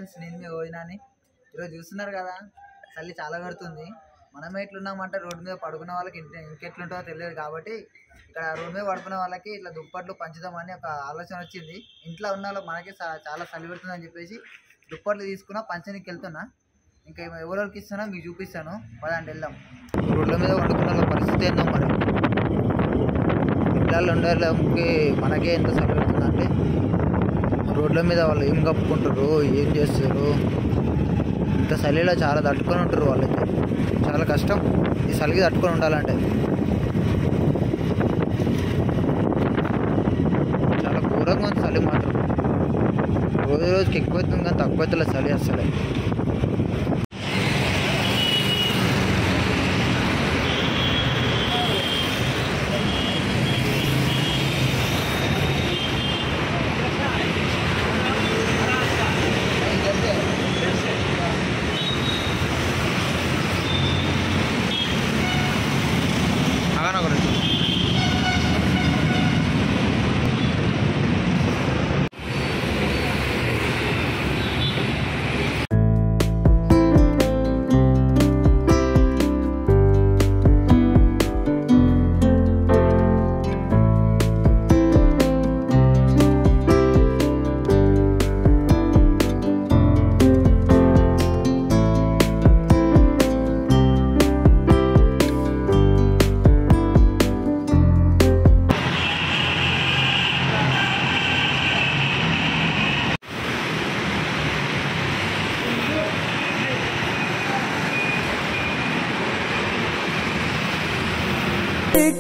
Friends, నేను మీ ఓయినాని. ఈరోజు చూస్తున్నారు కదా, చలి చాలా పెడుతుంది. మనమే ఎట్లున్నామంటే రోడ్డు మీద పడుకున్న వాళ్ళకి ఇంకెట్లుంటుందో తెలియదు. కాబట్టి ఇక్కడ రోడ్డు మీద పడుకున్న వాళ్ళకి ఇట్లా దుప్పట్లు పంచుదామని ఒక ఆలోచన వచ్చింది. ఇంట్లో ఉన్న వాళ్ళకి మనకి చాలా చలి పెడుతుంది అని చెప్పేసి దుప్పట్లు తీసుకున్నా, పంచనీకి వెళ్తున్నా. ఇంకా ఎవరెవరికి ఇస్తున్నా మీకు చూపిస్తాను, పదండి వెళ్దాం. రోడ్ల మీద వండుకున్న వాళ్ళ పరిస్థితి ఏందో మరి. ఇళ్ళల్లో ఉండేకి మనకే ఎంత చలి పెడుతుందంటే రోడ్ల మీద వాళ్ళు ఏం కప్పుకుంటారు, ఏం చేస్తారు, ఇంత చలిలో చాలా తట్టుకొని ఉంటారు. వాళ్ళైతే చాలా కష్టం ఈ చలికి తట్టుకొని ఉండాలంటే. చాలా ఘోరంగా ఉంది చలి మాత్రం. రోజు రోజుకి ఎక్కువ అవుతుంది కానీ తక్కువ అవుతుంది చలి అసలే.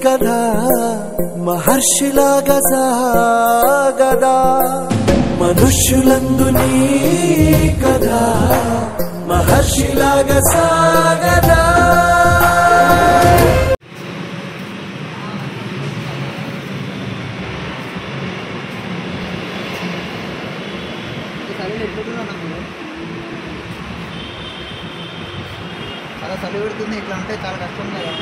కదా మహర్షిలాగా సాగదా మనుష్యులందు నీ కదా మహర్షిలాగా సాగదా. చాలా చలి పెడుతుంది. ఇట్లా ఉంటే చాలా కష్టం కదా.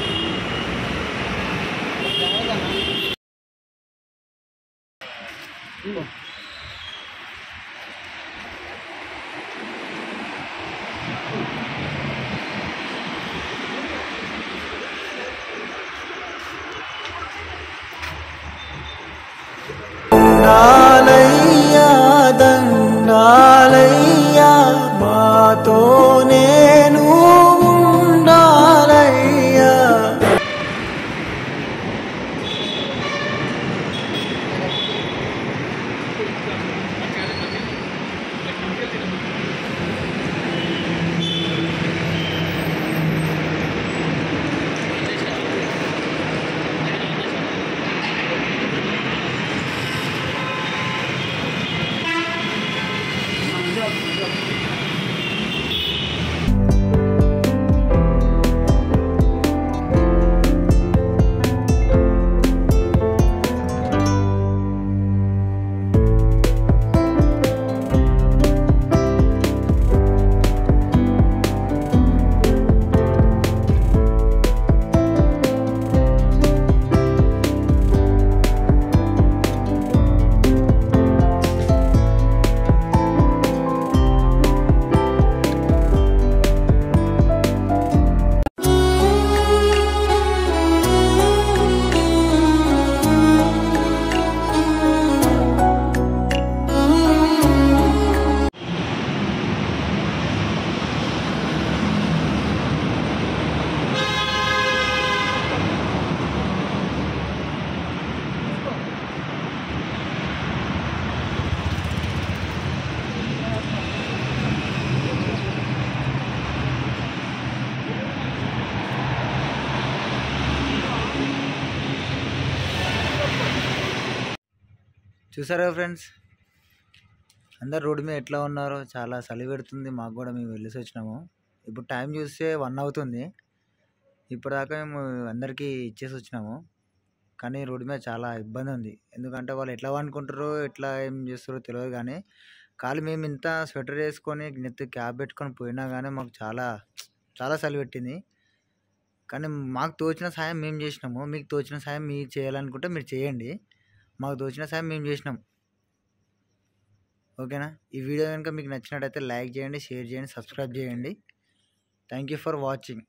నాలయ్యా దండాలయ్యా మాతో నేను ఉండాలయ్యా. చూసారా ఫ్రెండ్స్, అందరు రోడ్డు మీద ఎట్లా ఉన్నారో. చాలా చలి పెడుతుంది. మాకు కూడా మేము వెళ్ళేసి వచ్చినాము. ఇప్పుడు టైం చూస్తే 1 అవుతుంది. ఇప్పటిదాకా మేము అందరికీ ఇచ్చేసి వచ్చినాము. కానీ రోడ్డు మీద చాలా ఇబ్బంది ఉంది. ఎందుకంటే వాళ్ళు ఎట్లా అనుకుంటారో, ఎట్లా ఏం చేస్తారో తెలియదు. కానీ కాలు మేము ఇంత స్వెటర్ వేసుకొని నెత్తి క్యాప్ పెట్టుకొని పోయినా కానీ మాకు చాలా చాలా చలి పెట్టింది. కానీ మాకు తోచిన సాయం మేము చేసినాము. మీకు తోచిన సాయం మీరు చేయాలనుకుంటే మీరు చేయండి. మాకు తోచిన సాయం మేము చేసినాం. ఓకేనా? ఈ వీడియో కనుక మీకు నచ్చినట్టయితే లైక్ చేయండి, షేర్ చేయండి, సబ్స్క్రైబ్ చేయండి. Thank you for watching.